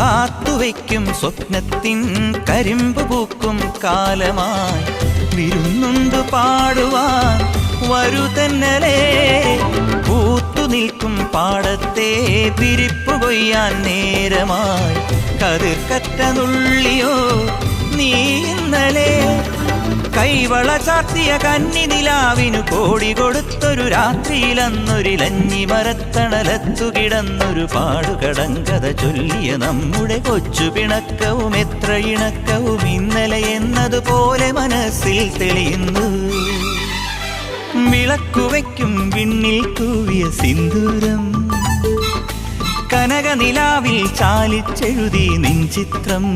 കാത്തുവയ്ക്കും സ്വപ്നത്തിൻ കരിമ്പ് പൂക്കും കാലമായി വിരുന്നുണ്ട് പാടുവാൻ വരുതന്നലേ പൂത്തു നിൽക്കും പാടത്തെ വിരിപ്പു കൊയ്യാൻ നേരമായി കതിർക്കറ്റ നുള്ളിയോ നീ ഇന്നലെ കൈവള ചാർത്തിയ കന്നി നിലാവിനു കോടി കൊടുത്തൊരു രാത്രിയിലന്നൊരിലഞ്ഞി മരത്തണലത്തു കിടന്നൊരു പാടുകടങ്കഥ ചൊല്ലിയ നമ്മുടെ കൊച്ചു പിണക്കവും എത്ര ഇണക്കവും ഇന്നലെ എന്നതുപോലെ മനസ്സിൽ തെളിയുന്നു വിളക്കുവയ്ക്കും വിണ്ണിൽ തൂവിയ സിന്ദൂരം കനകനിലാവിൽ ചാലിച്ചെഴുതി നിൻ ചിത്രം